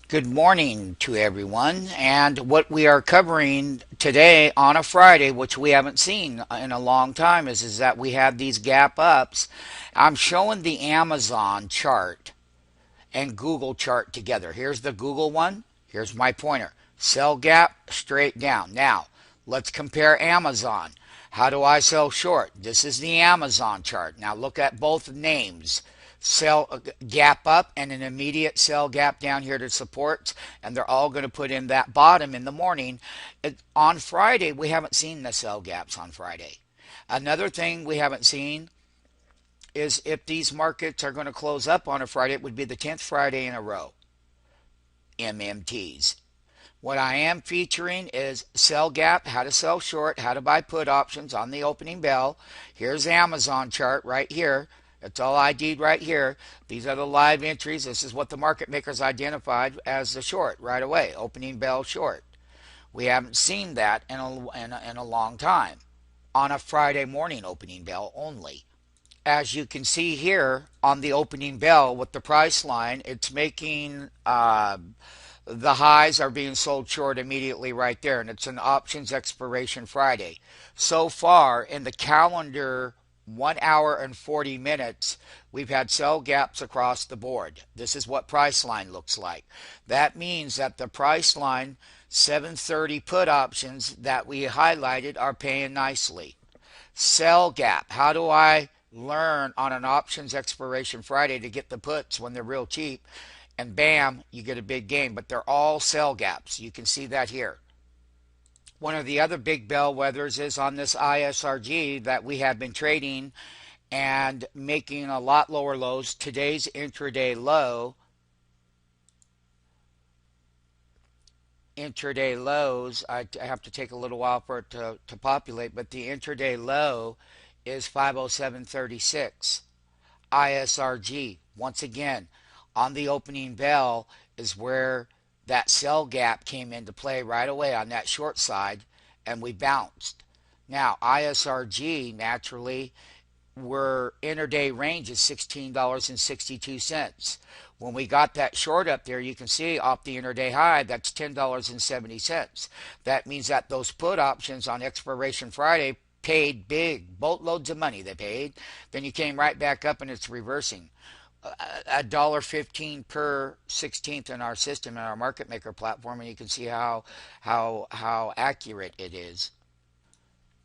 Good morning to everyone. And what we are covering today on a Friday, which we haven't seen in a long time, is that we have these gap ups. I'm showing the Amazon chart and Google chart together. Here's the Google one. Here's my pointer. Sell gap straight down. Now, let's compare Amazon. How do I sell short? This is the Amazon chart. Now look at both names. Sell gap up and an immediate sell gap down here to support, and they're all going to put in that bottom in the morning. On Friday, we haven't seen the sell gaps on Friday. Another thing we haven't seen is if these markets are going to close up on a Friday, it would be the 10th Friday in a row. MMTs. What I am featuring is sell gap, how to sell short, how to buy put options on the opening bell. Here's the Amazon chart right here. It's all ID'd right here. These are the live entries. This is what the market makers identified as the short right away. Opening bell short. We haven't seen that in a long time. On a Friday morning opening bell only. As you can see here on the opening bell with the price line, it's making the highs are being sold short immediately right there, and it's an options expiration Friday. So far in the calendar 1 hour and 40 minutes, we've had sell gaps across the board. This is what price line looks like. That means that the price line 730 put options that we highlighted are paying nicely. Sell gap. How do I learn on an options expiration Friday to get the puts when they're real cheap? And bam, you get a big gain. But they're all sell gaps. You can see that here. One of the other big bellwethers is on this ISRG that we have been trading and making a lot lower lows. Today's intraday lows, I have to take a little while for it to populate, but the intraday low is 507.36. ISRG, once again, on the opening bell is where that sell gap came into play right away on that short side, and we bounced. Now, ISRG naturally, were intraday range is $16.62. When we got that short up there, you can see off the intraday high, that's $10.70. That means that those put options on expiration Friday paid big boatloads of money they paid. Then you came right back up and it's reversing. $1.15 per 16th in our system in our market maker platform, and you can see how accurate it is.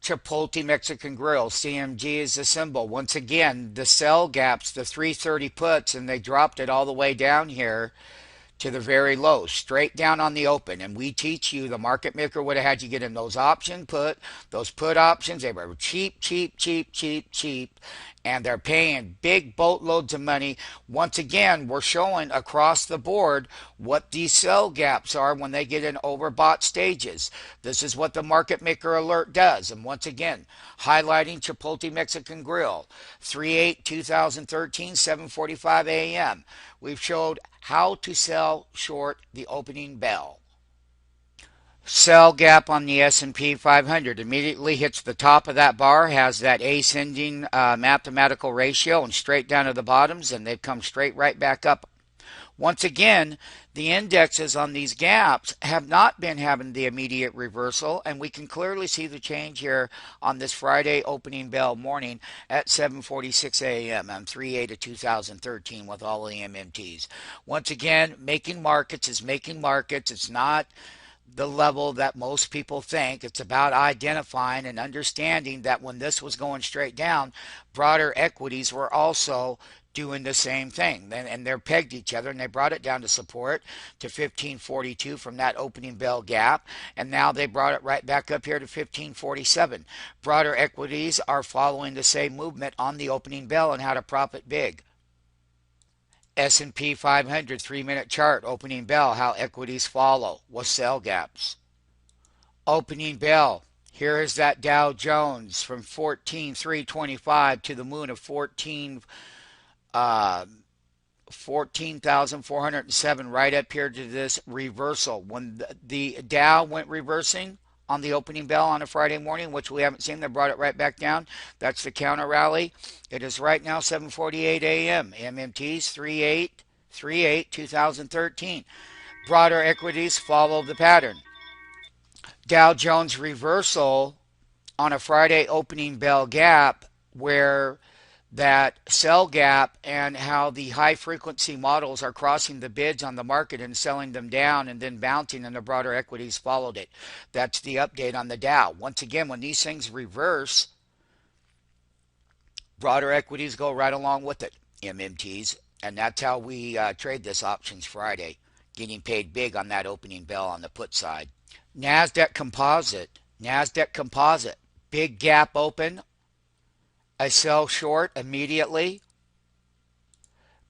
Chipotle Mexican Grill, CMG is the symbol. Once again, the sell gaps, the 330 puts, and they dropped it all the way down here to the very low, straight down on the open. And we teach you the market maker would have had you get in those those put options. They were cheap, cheap, cheap, cheap, cheap. And they're paying big boatloads of money. Once again, we're showing across the board what these sell gaps are when they get in overbought stages. This is what the market maker alert does. And once again, highlighting Chipotle Mexican Grill, 3/8/2013, 7:45 a.m. We've showed how to sell short the opening bell. Sell gap on the S&P 500 immediately hits the top of that bar, has that ascending mathematical ratio, and straight down to the bottoms, and they've come straight right back up. Once again, the indexes on these gaps have not been having the immediate reversal, and we can clearly see the change here on this Friday opening bell morning at 7:46 a.m. on 3/8/2013 with all the MMTs. Once again, making markets is making markets. It's not the level that most people think. It's about identifying and understanding that when this was going straight down, broader equities were also doing the same thing, and they're pegged each other, and they brought it down to support to 1542 from that opening bell gap, and now they brought it right back up here to 1547. Broader equities are following the same movement on the opening bell and how to profit big. S&P 500 3-minute chart, opening bell, how equities follow with sell gaps. Opening bell, here is that Dow Jones from 14,325 to the moon of 14,407 right up here to this reversal. When the Dow went reversing on the opening bell on a Friday morning, which we haven't seen, they brought it right back down. That's the counter rally. It is right now 7:48 a.m. MMT's 3/8/2013. Broader equities follow the pattern. Dow Jones reversal on a Friday opening bell gap, where that sell gap and how the high frequency models are crossing the bids on the market and selling them down and then bouncing, and the broader equities followed it. That's the update on the Dow. Once again, when these things reverse, broader equities go right along with it, MMTs. And that's how we trade this options Friday, getting paid big on that opening bell on the put side. Nasdaq Composite, big gap open. I sell short immediately.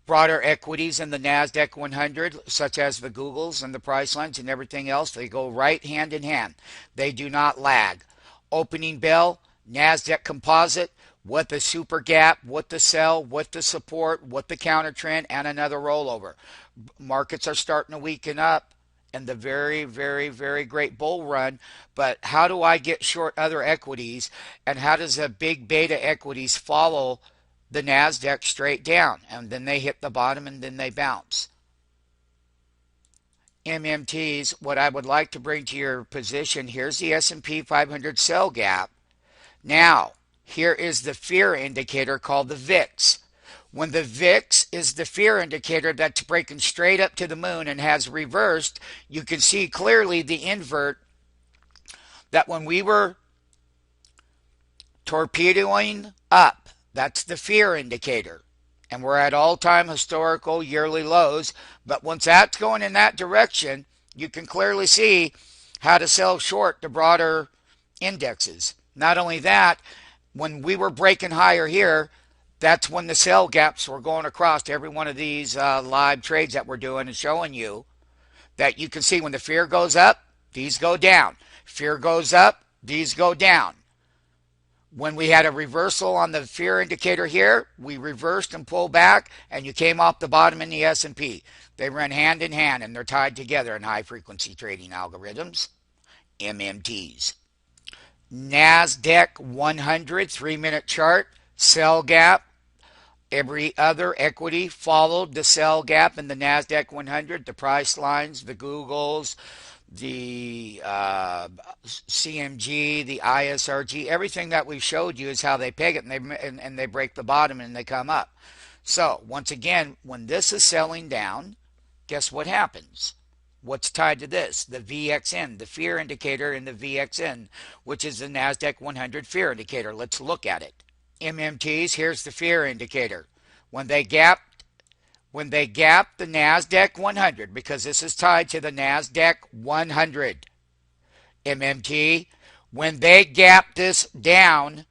Broader equities in the Nasdaq 100, such as the Googles and the Pricelines and everything else, they go right hand in hand. They do not lag. Opening bell, Nasdaq Composite, with the super gap, with the sell, with the support, with the counter trend, and another rollover. Markets are starting to weaken up and the very, very, very great bull run. But how do I get short other equities? And how does a big beta equities follow the Nasdaq straight down? And then they hit the bottom and then they bounce. MMTs, what I would like to bring to your position, here's the S&P 500 sell gap. Now, here is the fear indicator called the VIX. When the VIX is the fear indicator that's breaking straight up to the moon and has reversed, you can see clearly the invert that when we were torpedoing up, that's the fear indicator. And we're at all-time historical yearly lows. But once that's going in that direction, you can clearly see how to sell short the broader indexes. Not only that, when we were breaking higher here, that's when the sell gaps were going across every one of these live trades that we're doing and showing you that you can see when the fear goes up, these go down. Fear goes up, these go down. When we had a reversal on the fear indicator here, we reversed and pulled back, and you came off the bottom in the S&P. They run hand in hand, and they're tied together in high-frequency trading algorithms, MMTs. Nasdaq 100 3-minute chart, sell gap. Every other equity followed the sell gap in the Nasdaq 100, the Pricelines, the Googles, the CMG, the ISRG. Everything that we showed you is how they peg it, and they break the bottom and they come up. So once again, when this is selling down, guess what happens? What's tied to this? The VXN, the fear indicator in the VXN, which is the Nasdaq 100 fear indicator. Let's look at it. MMTs, here's the fear indicator. When they gap the Nasdaq 100, because this is tied to the Nasdaq 100, MMT, when they gap this down,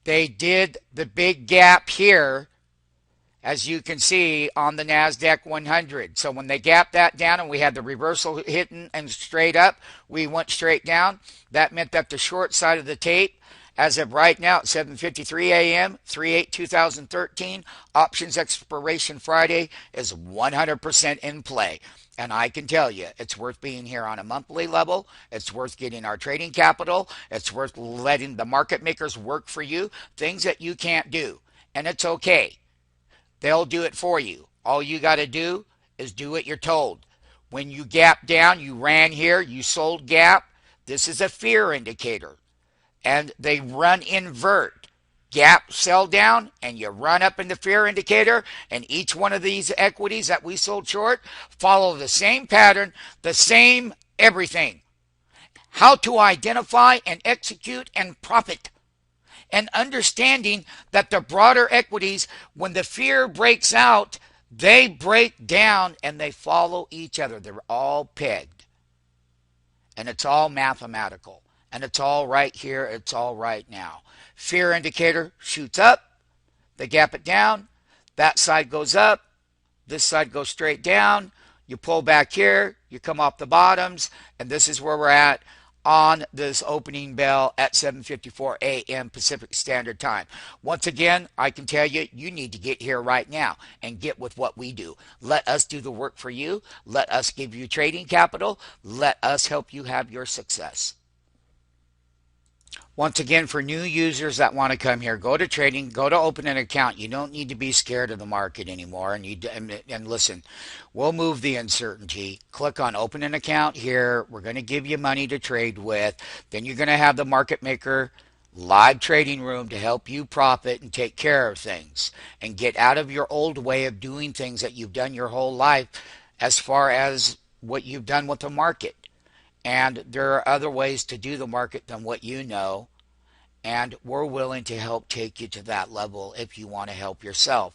they did the big gap here, as you can see on the Nasdaq 100. So when they gapped that down and we had the reversal hitting and straight up, we went straight down. That meant that the short side of the tape, as of right now at 7:53 a.m., 3/8/2013, options expiration Friday is 100% in play. And I can tell you, it's worth being here on a monthly level. It's worth getting our trading capital. It's worth letting the market makers work for you, things that you can't do. And it's okay. They'll do it for you. All you got to do is do what you're told. When you gap down, you ran here, you sold gap. This is a fear indicator. And they run invert. Gap, sell down, and you run up in the fear indicator, and each one of these equities that we sold short follow the same pattern, the same everything. How to identify and execute and profit. And understanding that the broader equities, when the fear breaks out, they break down and they follow each other. They're all pegged. And it's all mathematical. And it's all right here. It's all right now. Fear indicator shoots up. They gap it down. That side goes up. This side goes straight down. You pull back here. You come off the bottoms. And this is where we're at on this opening bell at 7:54 a.m. Pacific Standard Time. Once again, I can tell you, you need to get here right now and get with what we do. Let us do the work for you. Let us give you trading capital. Let us help you have your success. Once again, for new users that want to come here, go to trading, go to open an account. You don't need to be scared of the market anymore. And listen, we'll move the uncertainty. Click on open an account here. We're going to give you money to trade with. Then you're going to have the market maker live trading room to help you profit and take care of things and get out of your old way of doing things that you've done your whole life as far as what you've done with the market. And there are other ways to do the market than what you know. And we're willing to help take you to that level if you want to help yourself.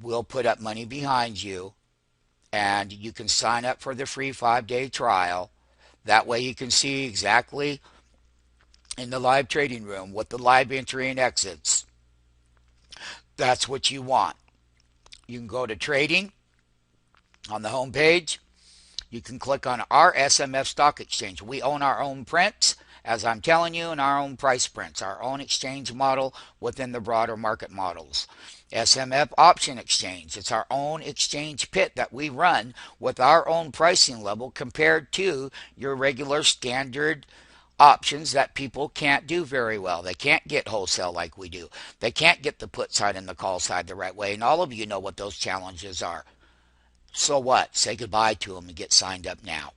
We'll put up money behind you, and you can sign up for the free 5-day trial. That way you can see exactly in the live trading room what the live entry and exits. That's what you want. You can go to trading on the home page. You can click on our SMF stock exchange. We own our own prints, as I'm telling you, and our own price prints, our own exchange model within the broader market models. SMF option exchange. It's our own exchange pit that we run with our own pricing level compared to your regular standard options that people can't do very well. They can't get wholesale like we do. They can't get the put side and the call side the right way, and all of you know what those challenges are. So what? Say goodbye to them and get signed up now.